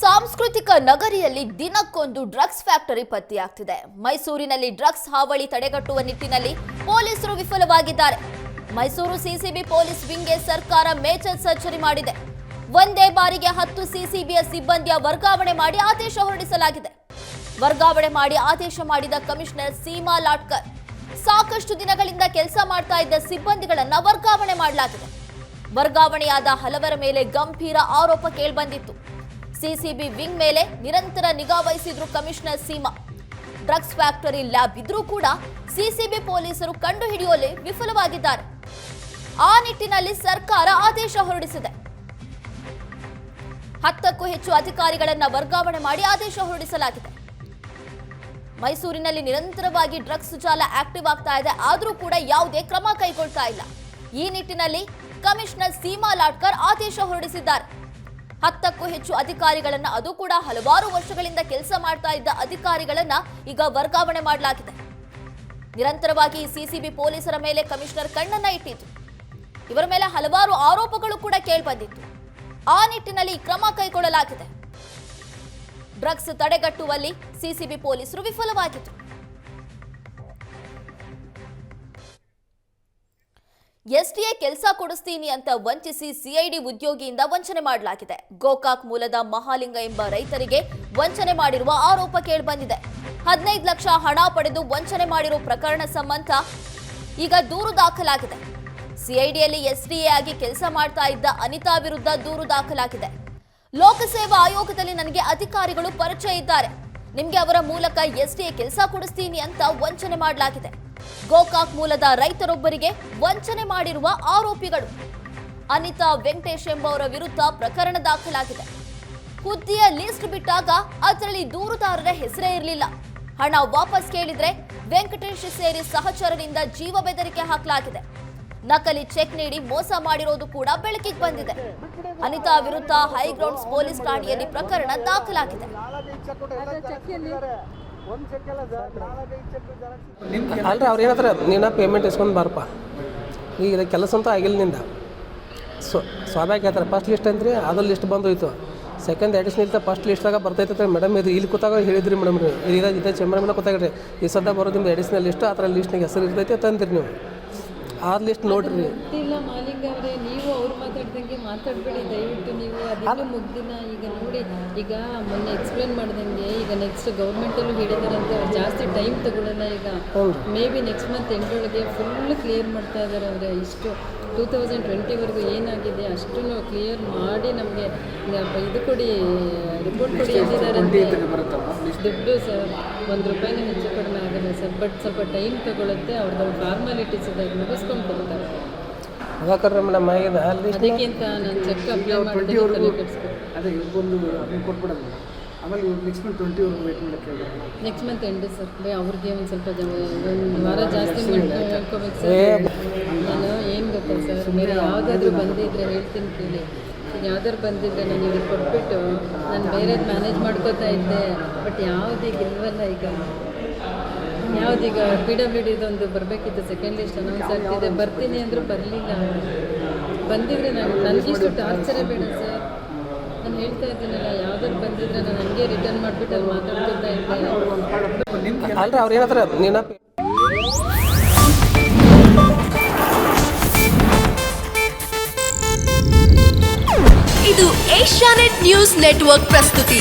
ಸಾಂಸ್ಕೃತಿಕ ನಗರಿಯಲ್ಲಿ ದಿನಕ್ಕೊಂದು drugs factory ಪತ್ತೆಯಾಗ್ತಿದೆ. ಮೈಸೂರಿನಲ್ಲಿ ಡ್ರಗ್ಸ್ ಹಾವಳಿ ತಡೆಗಟ್ಟುವ ನಿಟ್ಟಿನಲ್ಲಿ ಪೊಲೀಸರು ವಿಫಲವಾಗಿದ್ದಾರೆ. ಮೈಸೂರು ಸಿಸಿಬಿ ಪೊಲೀಸ್ ವಿಂಗ್ಗೆ ಸರ್ಕಾರ ಮೇಜರ್ ಸರ್ಜರಿ ಮಾಡಿದೆ. ಒಂದೇ ಬಾರಿಗೆ 10 ಸಿಸಿಬಿಯ ಸಿಬ್ಬಂದಿಯ ವರ್ಗಾವಣೆ ಮಾಡಿ ಆದೇಶ ಹೊರಡಿಸಲಾಗಿದೆ. ವರ್ಗಾವಣೆ ಮಾಡಿ ಆದೇಶ ಮಾಡಿದ ಕಮಿಷನರ್ ಸೀಮಾ ಲಾಟ್ಕರ್ ಸಾಕಷ್ಟು ದಿನಗಳಿಂದ ಕೆಲಸ ಮಾಡ್ತಾ ಇದ್ದ ಸಿಬ್ಬಂದಿಗಳನ್ನ ವರ್ಗಾವಣೆ ಮಾಡಲಾಗಿದೆ. ವರ್ಗಾವಣೆಯಾದ ಹಲವರ ಮೇಲೆ ಗಂಭೀರ ಆರೋಪ ಕೇಳಿಬಂದಿತ್ತು. ಸಿಸಿಬಿ ವಿಂಗ್ ಮೇಲೆ ನಿರಂತರ ನಿಗಾ ವಹಿಸಿದ್ರು commissioner Seema. Drugs factory lab ಇದ್ರೂ ಕೂಡ ಸಿಸಿಬಿ ಪೊಲೀಸರು ಕಂಡುಹಿಡಿಯುವಲ್ಲಿ ವಿಫಲವಾಗಿದ್ದಾರೆ. ಆ ನಿಟ್ಟಿನಲ್ಲಿ ಸರ್ಕಾರ ಆದೇಶ ಹೊರಡಿಸಿದೆ. 10ಕ್ಕೂ ಹೆಚ್ಚು ಅಧಿಕಾರಿಗಳನ್ನ ವರ್ಗಾವಣೆ ಮಾಡಿ ಆದೇಶ ಹೊರಡಿಸಲಾಗಿದೆ. ಮೈಸೂರಿನಲ್ಲಿ ನಿರಂತರವಾಗಿ ಡ್ರಗ್ಸ್ ಜಾಲ ಆಕ್ಟಿವ್ ಆಗ್ತಾ ಇದೆ, ಆದರೂ ಕೂಡ ಯಾವುದೇ ಕ್ರಮ ಕೈಗೊಳ್ತಾ ಇಲ್ಲ. ಈ ನಿಟ್ಟಿನಲ್ಲಿ ಕಮಿಷನರ್ ಸೀಮಾ ಲಾಟ್ಕರ್ ಆದೇಶ ಹೊರಡಿಸಿದ್ದಾರೆ. 10ಕ್ಕೂ ಹೆಚ್ಚು ಅಧಿಕಾರಿಗಳನ್ನ, ಅದು ಕೂಡ ಹಲವಾರು ವರ್ಷಗಳಿಂದ ಕೆಲಸ ಮಾಡ್ತಾ ಇದ್ದ ಅಧಿಕಾರಿಗಳನ್ನ ಈಗ ವರ್ಗಾವಣೆ ಮಾಡಲಾಗಿದೆ. ನಿರಂತರವಾಗಿ ಸಿಸಿಬಿ ಪೊಲೀಸರ ಮೇಲೆ ಕಮಿಷನರ್ ಕಣ್ಣನ್ನ ಇಟ್ಟಿತ್ತು. ಇವರ ಮೇಲೆ ಹಲವಾರು ಆರೋಪಗಳು ಕೂಡ ಕೇಳಿಬಂದಿತ್ತು. ಆ ನಿಟ್ಟಿನಲ್ಲಿ ಕ್ರಮ ಕೈಗೊಳ್ಳಲಾಗಿದೆ. ಡ್ರಗ್ಸ್ ತಡೆಗಟ್ಟುವಲ್ಲಿ ಸಿಸಿಬಿ ಪೊಲೀಸರು ವಿಫಲವಾಗಿತ್ತು. ಎಸ್ಟಿಎ ಕೆಲಸ ಕೊಡಿಸ್ತೀನಿ ಅಂತ ವಂಚಿಸಿ ಸಿಐಡಿ ಉದ್ಯೋಗಿಯಿಂದ ವಂಚನೆ ಮಾಡಲಾಗಿದೆ. ಗೋಕಾಕ್ ಮೂಲದ ಮಹಾಲಿಂಗ ಎಂಬ ರೈತರಿಗೆ ವಂಚನೆ ಮಾಡಿರುವ ಆರೋಪ ಕೇಳಿಬಂದಿದೆ. 15 ಲಕ್ಷ ಹಣ ಪಡೆದು ವಂಚನೆ ಮಾಡಿರುವ ಪ್ರಕರಣ ಸಂಬಂಧ ಈಗ ದೂರು ದಾಖಲಾಗಿದೆ. ಸಿಐಡಿಯಲ್ಲಿ ಎಸ್ಡಿಎ ಆಗಿ ಕೆಲಸ ಮಾಡ್ತಾ ಇದ್ದ ಅನಿತಾ ವಿರುದ್ಧ ದೂರು ದಾಖಲಾಗಿದೆ. ಲೋಕಸೇವಾ ಆಯೋಗದಲ್ಲಿ ನನಗೆ ಅಧಿಕಾರಿಗಳು ಪರಿಚಯ ಇದ್ದಾರೆ, ನಿಮ್ಗೆ ಅವರ ಮೂಲಕ ಎಸ್ಡಿಎ ಕೆಲಸ ಕೊಡಿಸ್ತೀನಿ ಅಂತ ವಂಚನೆ ಮಾಡಲಾಗಿದೆ. ಗೋಕಾಕ್ ಮೂಲದ ರೈತರೊಬ್ಬರಿಗೆ ವಂಚನೆ ಮಾಡಿರುವ ಆರೋಪಿಗಳು ಅನಿತಾ ವೆಂಕಟೇಶ್ ಎಂಬವರ ವಿರುದ್ಧ ಪ್ರಕರಣ ದಾಖಲಾಗಿದೆ. ಹುದ್ದೆಯ ಲಿಸ್ಟ್ ಬಿಟ್ಟಾಗ ಅದರಲ್ಲಿ ದೂರುದಾರರ ಹೆಸರೇ ಇರಲಿಲ್ಲ. ಹಣ ವಾಪಸ್ ಕೇಳಿದ್ರೆ ವೆಂಕಟೇಶ್ ಸೇರಿ ಸಹಚರರಿಂದ ಜೀವ ಬೆದರಿಕೆ ಹಾಕಲಾಗಿದೆ. ನಕಲಿ ಚೆಕ್ ನೀಡಿ ಮೋಸ ಮಾಡಿರೋದು ಕೂಡ ಬೆಳಕಿಗೆ ಬಂದಿದೆ. ಅನಿತಾ ವಿರುದ್ಧ ಹೈಗ್ರೌಂಡ್ಸ್ ಪೊಲೀಸ್ ಠಾಣೆಯಲ್ಲಿ ಪ್ರಕರಣ ದಾಖಲಾಗಿದೆ. ಅಲ್ರಿ ಅವ್ರು ಏನಂತಾರೆ, ನೀನು ಪೇಮೆಂಟ್ ಇಸ್ಕೊಂಡು ಬಾರಪ್ಪ, ಈಗ ಇದು ಕೆಲಸ ಅಂತ ಆಗಿಲ್ಲ ನಿಂದ. ಸ್ವಾಭಾವಿಕ ಹೇಳ್ತಾರೆ. ಫಸ್ಟ್ ಲಿಸ್ಟ್ ಅಂತ್ರಿ, ಅದು ಲಿಸ್ಟ್ ಬಂದೋಯ್ತು. ಸೆಕೆಂಡ್ ಅಡಿಷನಲ್ ಇರ್ತಾ ಫಸ್ಟ್ ಲಿಸ್ಟಾಗ ಬರ್ತೈತೆ ಮೇಡಮ್. ಇದು ಇಲ್ಲಿ ಕೂತಾಗ ಹೇಳಿದ್ರಿ ಮೇಡಮ್, ಇದೇ ಚೇಂಬರ್ ಮೇಲೆ ಕೂತಾಗ್ರಿ, ಈ ಸದ್ದ ಬರೋದ್ರಿಂದ ಅಡಿಷನಲ್ ಲಿಸ್ಟು ಆ ಥರ ಲಿಸ್ಟ್ನಾಗ ಹೆಸರು ಇರ್ತೈತೆ ತಂದಿರಿ ನೀವು. ಆ ಲಿಸ್ಟ್ ನೋಡ್ರಿ. ಇಲ್ಲ ಮಾಲಿಂಗ ಅವರೇ, ನೀವು ಅವ್ರು ಮಾತಾಡ್ದಂಗೆ ಮಾತಾಡಬೇಡಿ ದಯವಿಟ್ಟು. ನೀವು ಅದೆಲ್ಲೂ ಮುಗ್ದಿಲ್ಲ. ಈಗ ನೋಡಿ, ಈಗ ಮೊನ್ನೆ ಎಕ್ಸ್ಪ್ಲೇನ್ ಮಾಡ್ದಂಗೆ ಈಗ ನೆಕ್ಸ್ಟ್ ಗೌರ್ಮೆಂಟಲ್ಲೂ ಹೇಳಿದಾರಂತೆ ಅವ್ರು ಜಾಸ್ತಿ ಟೈಮ್ ತಗೊಳ್ಳಲ್ಲ. ಈಗ ಮೇ ಬಿ ನೆಕ್ಸ್ಟ್ ಮಂತ್ ಎಂಡೊಳಗೆ ಫುಲ್ ಕ್ಲಿಯರ್ ಮಾಡ್ತಾ ಇದ್ದಾರೆ. ಅವರೇ ಇಷ್ಟು 2020ವರೆಗೂ ಏನಾಗಿದೆ ಅಷ್ಟು ಕ್ಲಿಯರ್ ಮಾಡಿ ನಮಗೆ ಇದು ಕೊಡಿ, ರಿಪೋರ್ಟ್ ಕೊಡಿ ಅಂತಿದ್ದಾರೆ. ದುಡ್ಡು ಸರ್ ₹1 ಹೆಚ್ಚು ಕಡಿಮೆ ಆಗಲ್ಲ ಸರ್, ಬಟ್ ಸ್ವಲ್ಪ ಟೈಮ್ ತಗೊಳುತ್ತೆ. ಅವ್ರದ್ದು ಫಾರ್ಮಾಲಿಟೀಸ್ ಇದ್ದಾಗ ಮುಗಿಸ್ಕೊಂಡು ಕೊಡ್ತಾರೆ. ಅದಕ್ಕಿಂತ ನಾನು ಚೆಕ್ ಅಪ್ಲೈ ಮಾಡಿದ್ರೆ ನೆಕ್ಸ್ಟ್ ಮಂತ್ ಎಂಡ್ ಸರ್. ಅವ್ರಿಗೆ ಒಂದು ಸ್ವಲ್ಪ ಒಂದು ವಾರ ಜಾಸ್ತಿ ಮಾಡ್ಕೋಬೇಕು ಸರ್. ನಾನು ಏನು ಗೊತ್ತಾ ಸರ್, ಬೇರೆ ಯಾವುದಾದ್ರೂ ಬಂದಿದ್ರೆ ಹೇಳ್ತೀನಿ ಕೇಳಿ. ಯಾವ್ದಾದ್ರು ಬಂದಿದ್ದರೆ ನಾನು ಇವ್ರಿಗೆ ಕೊಟ್ಬಿಟ್ಟು ನಾನು ಬೇರೆದು ಮ್ಯಾನೇಜ್ ಮಾಡ್ಕೋತಾ ಇದ್ದೆ. ಬಟ್ ಯಾವುದೀಗ ಇಲ್ವಲ್ಲ. ಈಗ ಯಾವುದೀಗ PWDದೊಂದು ಬರಬೇಕಿತ್ತು, ಸೆಕೆಂಡ್ ಲಿಸ್ಟ್ ಅನೌನ್ಸ್ ಆಗ್ತಿದೆ. ಬರ್ತೀನಿ ಅಂದರೂ ಬರಲಿಲ್ಲ. ಬಂದಿದ್ರೆ ನನಗಿಷ್ಟು ಟಾರ್ಚರೇ ಬೇಡ ಸರ್. ನಾನು ಹೇಳ್ತಾ ಇದ್ದೀನಲ್ಲ, ಯಾವ್ದಾದ್ರು ಬಂದಿದ್ರೆ ನಾನು ಹಂಗೆ ರಿಟರ್ನ್ ಮಾಡಿಬಿಟ್ಟು ಅಲ್ಲಿ ಮಾತಾಡ್ಕೊತಾ ಇದ್ದೆ. ಅಲ್ರಿ ಅವ್ರು ಏನಂತಾರೆ, ನೀನು ಇದು ಏಷ್ಯಾನೆಟ್ ನ್ಯೂಸ್ ನೆಟ್ವರ್ಕ್ ಪ್ರಸ್ತುತಿ.